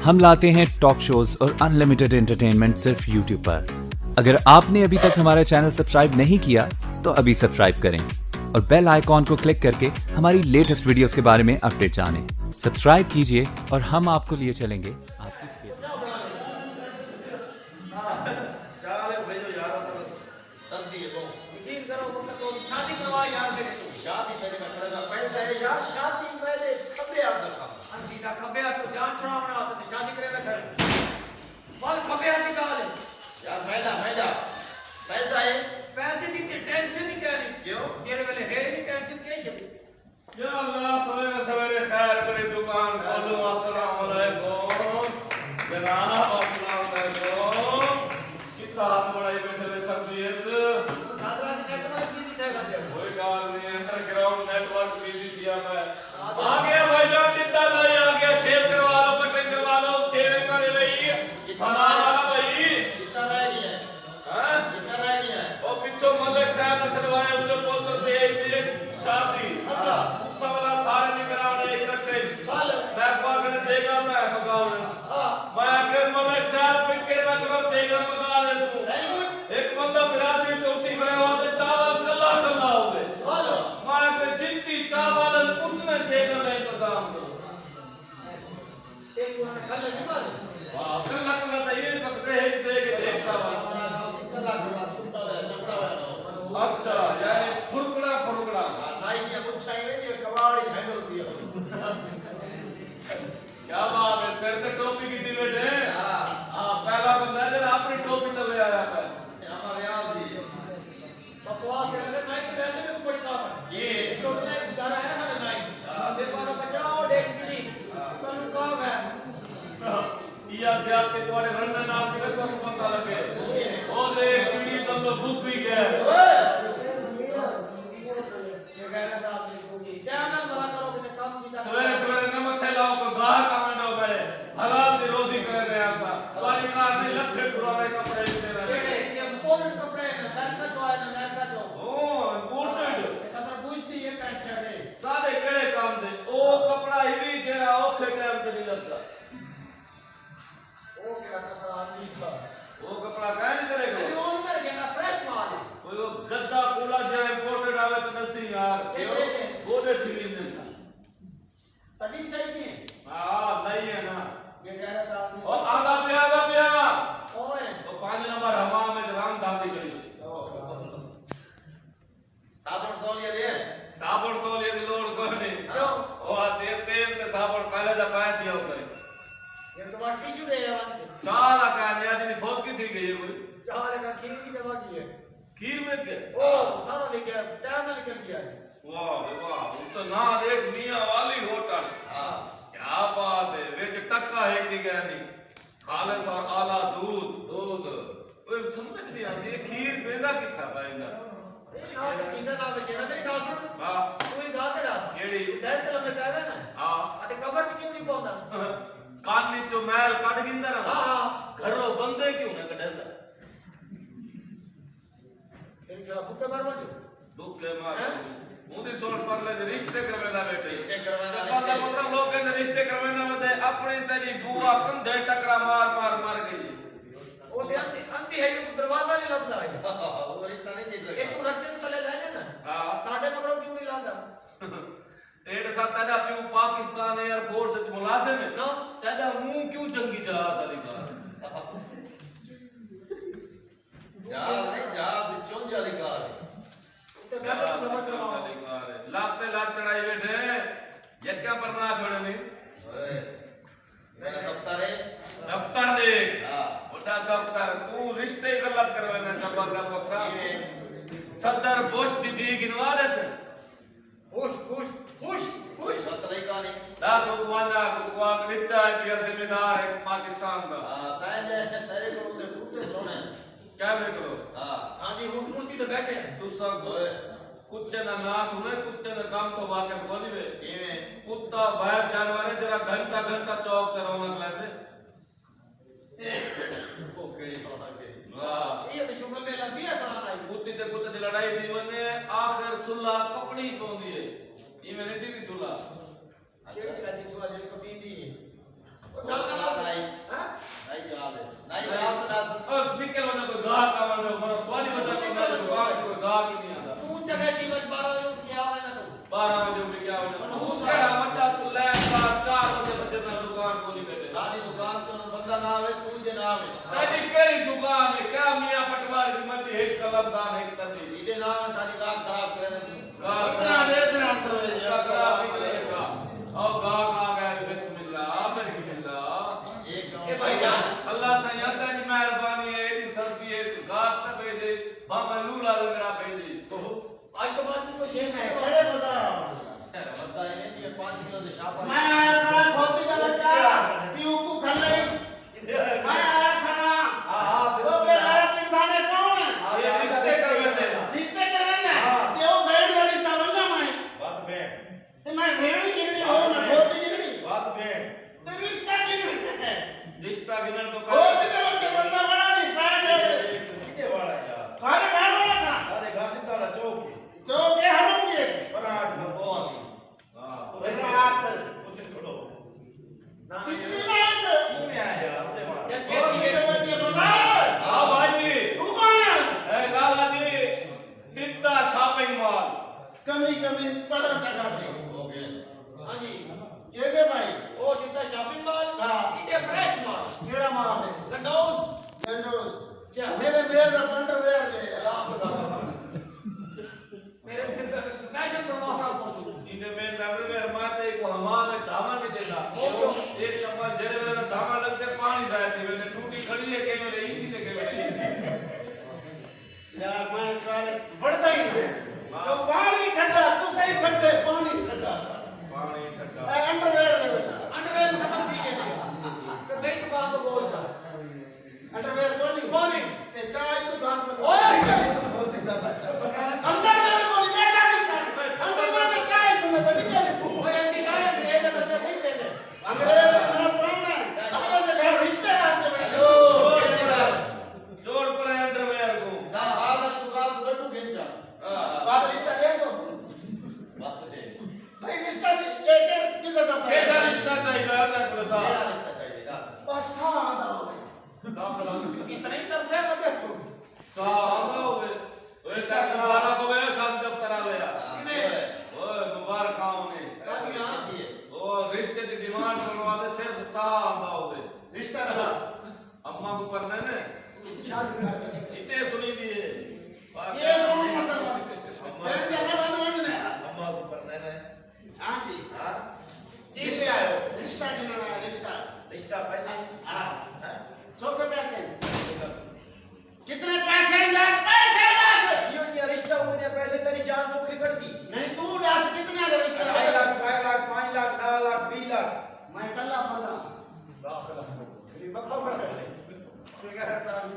हम लाते हैं talk shows और अनलिमिटेड एंटरटेनमेंट सिर्फ यूट्यूब पर। अगर आपने अभी तक हमारा चैनल सब्सक्राइब नहीं किया तो अभी सब्सक्राइब करें और बेल आइकॉन को क्लिक करके हमारी लेटेस्ट वीडियोस के बारे में अपडेट जानें। सब्सक्राइब कीजिए और हम आपको लिए चलेंगे आपकी शादी पहले का थोड़ा सा पैसा है यार, शादी पहले खबे आप दखा अंतिना खबे आ तो जान छुड़ावना आते शादी करे ना करे बोल खबे आ निकाल यार मैदा पैसा है पैसे दी टेंशन नहीं करनी क्यों तेरे वाले है नहीं टेंशन कैसे या अल्लाह सवेरे सवेरे खैर करे दुकान खोलो। अस्सलाम वालेकुम जनाब, अस्सलाम वालेकुम कितना हाथ बढ़ाई बैठे रे सब्जियत दादरा ने नेटवर्क बिजी थे करते कोई गाल नहीं, अंडरग्राउंड नेटवर्क बिजी किया मैं आ गया भाईजान, कितना भाई आ गया, शेयर करवा लो, कटिंग करवा लो, शेविंग कर भाई हमारा वाला भाई कितना रह गया है हां कितना रह गया है ओ पिछो मलिक साहब ने छड़वाया उधर बोल तो दे शादी अच्छा ऊपर वाला सारे निकराने इकट्ठे मैं को कर देगा मैं मकान मैं के मलिक साहब फिक्र ना करो देगा मकान इसको वेरी गुड एक बंदा बिरादरी चौथी बने हुआ तो चावल कल्ला कल्ला हो गए मैं के जितनी चावल उतने देगा मैं मकान एक उन्होंने कल नहीं मारे वाह कल्ला कल्ला तो ये पकड़े है देगे देख चावल कल्ला कल्ला छुट्टा है चपड़ा है अच्छा यानी फुरकड़ा नाई की कुछ चाहिए ये कबाड़ी हैंडल पियो क्या बात है, सर पे टोपी की दी बेटे हां पहला बंदा है जरा अपनी टोपी तले आया है हमारे यहां भी बकवास है नाई के वैसे भी कोई काम है ये छोटा एक दाना है ना नाई मेरे पास बचाओ देख चिड़ी तनु काम है या ज्यादा के तुम्हारे रंडे नाम के को पता लगे ओ देख चिड़ी तुम लोग भूख भी गए सवेरे सवेरे नमक खिलाओ को गाह का मंडो गए हलाल दी रोजी करे रहे आसा वाली कार दी लच्छे पुराने कपड़े दे रहे ये इंपोर्टेड कपड़े हैं अमेरिका जो है अमेरिका जो ओ इंपोर्टेड ऐसा तो पूछती ये पैंट शर्ट है सादे केड़े काम दे ओ कपड़ा ही भी जेरा ओखे टाइम ते नहीं लगता ओ केड़ा कपड़ा आनी था वो कपड़ा काहे नहीं करेगा ये ओन में के ना फ्रेश माल है कोई वो गद्दा कूला जे इंपोर्टेड आवे तो नसी यार गोदे छिली ने तड़ी सही नहीं है हां नहीं है ना ये कह रहा था आपने और आगा पिया कौन है तो 5 नंबर हवा में जवान दादी करी साबुन तौलिया ले लोड कोने क्यों ओ तेल ते साबुन पहले दा पाया थी हो करे ये तो बात टिश्यू दे यार साला का आज ने बहुत की थी गई कोई साले का खीर की जमा की है खीर में के ओ सारा ले गया टाइम निकल गया वाह वाह वो तो ना देख मियां वाली होटल हां क्या बात है वेच टक्का है कि गया नहीं खालिस और आला दूध ओए समझ नहीं आती खीर बेदा किथा पाएगा ना पीता ना बेचना मेरी गाल सुन हां कोई गाल तेरा केड़ी दर्द लंबे कहवे ना हां अते कबर क्यों नहीं पौंदा कान नी जो मैल काट गिंदा ना हां घरों बंदे क्यों ना कढंदा एक जरा बुके मार मजो बुके मार मुदी सोच पर ले रिश्ते करवेदा बेटे रिश्ते करवेदा बंदा मतलब लोग कहंदे रिश्ते करवेदा मते अपनी तेरी बुआ कंधे टकरा मार गई ओ ते अंती है कि दरवाजा नहीं लगदा है वो रिश्ता नहीं दे सके एक तू रक्षण तले ले ना हां साडे मगरों क्यों नहीं लांदा तेरे साथ तेरा प्यू पाकिस्तान एयर फोर्स में मुलाजिम है ना तेरा मुंह क्यों जंगी जहाज वाली कार जहाज चोंज वाली कार तो मैं तो समझ रहा हूं लाते लात चढ़ाई बैठे ये क्या परना छोड़े नहीं ओए मेरा दफ्तर देख हां बड़ा दफ्तर तू रिश्ते गलत करवाना चबा का बकरा सदर बुश दीदी गिनवाले से खुश मसले का नहीं दा तो वादा को नित्ता है कि जिम्मेदार है पाकिस्तान का हां तेरे को उसे कुत्ते सोने क्या देख लो हां आंधी हुट कुर्सी पे बैठे तू सब कुत्ते ना सुने कुत्ते का काम तो वाकई कोनी वे एवे कुत्ता बाहर जानवर है जरा घंटा चौक पे रौनक लेते ओ केड़ी रौनक है वाह ये तो शुगर में लगी है सारा आई कुत्ते की लड़ाई थी मने आखिर सुलह कपड़ी पौंदी है ये मैंने थी सुलह अच्छा कैसी सुलह जो कपड़ी दी और सारी दुकान तो बंदा ना आवे तू जे ना आवे तेरी केड़ी दुकान है क्या मियां पटवारी की मत एक कलमदान है तभी इदे ना सारी रात खराब करे तू गाना ले दे असर खराब निकलेगा अब गाग आ गए बिस्मिल्लाह एक ए भाईजान अल्लाह से याद है मेहरबानी है इतनी सर्दी है तो गाग न भेजे बाबा लूला लगड़ा भेजे तो आज तो बात को शेर में बड़े मजा बंदा है जी 5 किलो से शाप मैं आया खोती का बच्चा पीऊ को खा ले मैं आया खाना हां वो बेगैरत इंसान है कौन है ये रिश्ते करवे दे रिश्ते करवेंगे ये वो भेड़ का रिश्ता बनना मैं बात बैठ ते मैं भेड़ ही गिरनी हो मैं खोती गिरनी बात बैठ ते रिश्ता गिरनी है रिश्ता गिनन तो खोती का बच्चा बंदा बड़ा नहीं पैर दे कितने वाला यार थारे घर वाला था सारे घर से सारा चौक है जो के हरम के पराठ में बहुत ही हां बेटा आप उसे छोड़ो ना कितनी रात में आया यार उसे मार खोती के बच्चे बता हां भाई तू कौन है ए लाला जी बित्ता शॉपिंग मॉल कमी कमी पता चला दे हो गया हाँ जी ये के भाई वो सीधा शॉपिंग मॉल हाँ। इधर फ्रेश मॉल केड़ा माल है लंडोज गंडोस क्या? मेरे बेर का अंडरवेयर ले मेरे फिर स्पेशल बनवाता हूँ इने में दरवे माते को हमारे धामा नहीं देता एक समय जरे में धामा लगते पानी जाए थे मैंने टूटी खड़ी है के में रही थी के में यार मैं काल बढ़ता ही नहीं तो पानी ठंडा तू सही ठंडे पानी ठंडा पानी ठंडा अंडरवेयर ले बेटा अंडरवेयर खत्म की है तो भाई दुकान तो बोल था अंडरवेयर बोली बोली ते चाय दुकान पर ओए! तुम बोलते था बच्चा अंडरवेयर बोली बेटा किसका अंडरवेयर में चाय तुम्हें तो निकले तू वो एंटी गाय ये तो बस नहीं पहले अंग्रेज ना प्राण है अपने तो घर रिश्ते बात से जोड़ पर अंडरवेयर को ना आदत दुकान तो गट्टू खेंचा बात रिश्ता देखो बात दे भाई रिश्ता भी एक किसी दफा कैसा रिश्ता चाहिए था मेरा प्रसाद रिश्ता चाहिए ना बस सादा हो गया इतना ही तरसे मत छो सादा होवे वैसा मुबारक होवे शादी दफ्तर आ गया ओए मुबारक आओ ने काफी आती है ओ रिश्ते की डिमांड करवा दे सिर्फ सादा होवे रिश्ता रहा अम्मा को करना है ना शादी करने इतने सुनी दिए ये सुन मतलब मैं जाना बंद बंद नहीं अम्मा को करना है हां जी हां ठीक है रिश्ता गिनना है रिश्ता रिश्ता पैसे हां सौ के पैसे कितने पैसे लाख पैसे लाख यो ये रिश्ता मुझे पैसे तेरी जान चोखी कर दी नहीं तू लाख कितने का रिश्ता 2 लाख 5 लाख 5 लाख 10 लाख 20 लाख मैं कल्ला बंदा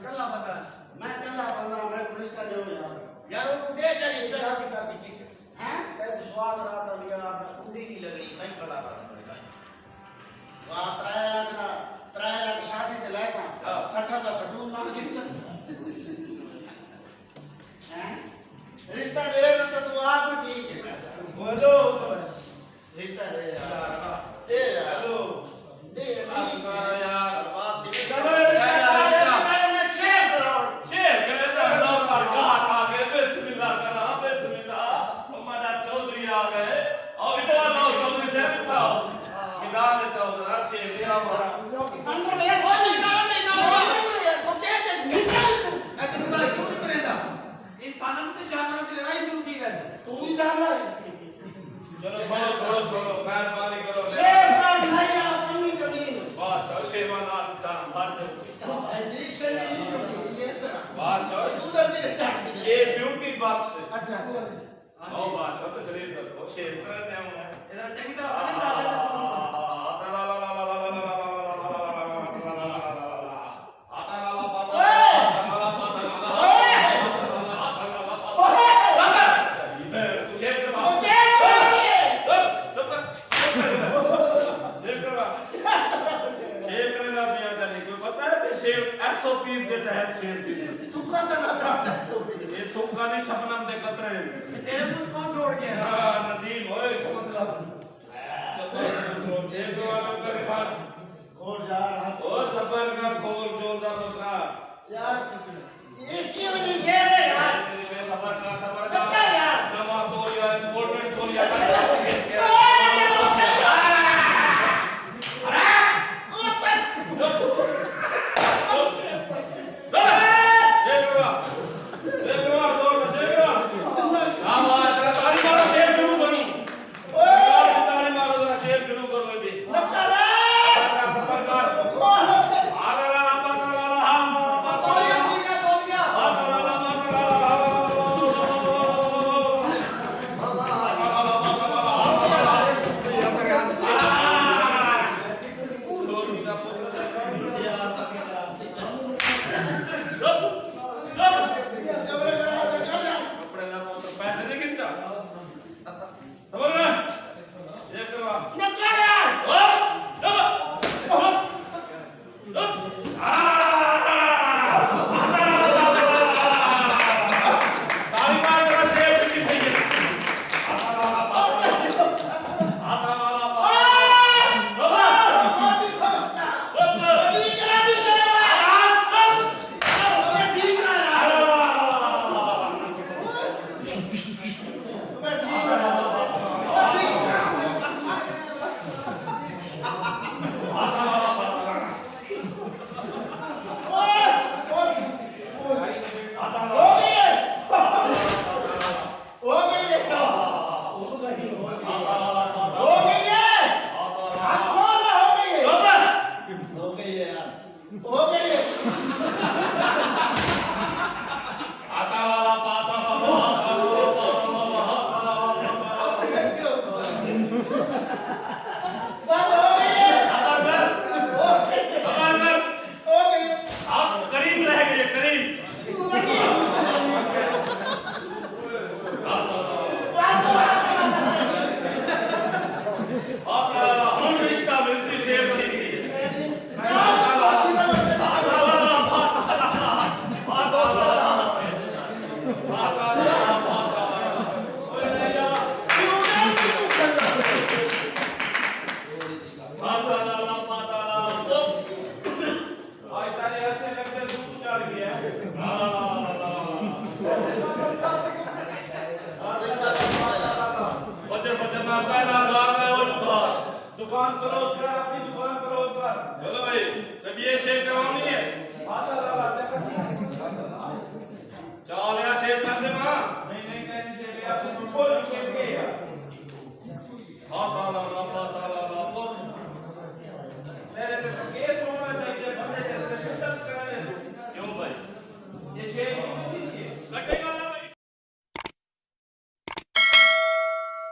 कल्ला बता मैं कल्ला बंदा मैं रिश्ता जो यार यार वो दे जरी शादी का भी ठीक है हैं तेरे विश्वास रहा था लिया आपने कुंडी नहीं लगनी नहीं खड़ा था वाह 3 लाख शादी ते लासा 60 का सटू ना हैं रिश्ता ले ना तो तू आप ठीक है बोलो रिश्ता ले यार ए हेलो दे यार बात दे शेर कैसा नाम पर गात आ गए बिस्मिल्लाह करा बिस्मिल्लाह हमारा चौधरी आ गए और इतना लो चौधरी से था मैदान चौधरी शेर तेरा हमारा अंदर ये बोली ना वो दे दे मैं तो तुम्हारा क्यों नहीं करेगा इंसानों से जानवरों की लड़ाई शुरू की वैसे तू ही जानवर है चलो छोड़ो मेहरबानी करो शेर का भैया कमी कमी बादशाह शेवा नाल जान भर दो भाई जी शेर नहीं शेर का बादशाह उधर नहीं चाट ये ब्यूटी बॉक्स अच्छा अच्छा ओ बादशाह तो शरीर रखो शेर कर दे हम इधर चंगी तरह पकड़ ला ले SOPs के तहत शेर दी तू का तो ना साथ सो ये तुक्का नहीं शबनम दे कतरे तेरे मुंह कौन छोड़ गया हां नदीम ओए चमकला शेर को वालों का रिफान और जा रहा ओ सफर का खोल जोरदार मुकरा यार ये क्यों नहीं शेर है यार सफर का लगता है यार जमा तो या इम्पोर्टेंट को या अरे ओ से मेरा पुत्र यार तक कपड़े ना तो पैसे नहीं गिनता समझ गए ये करवा ओ ताली मार कर शेर की भैया आता वाला आप करीब रह गए करीब हम रिश्ता मिलती शेर की दुकान करो उसका अपनी दुकान करो उसका चलो भाई जब ये शेर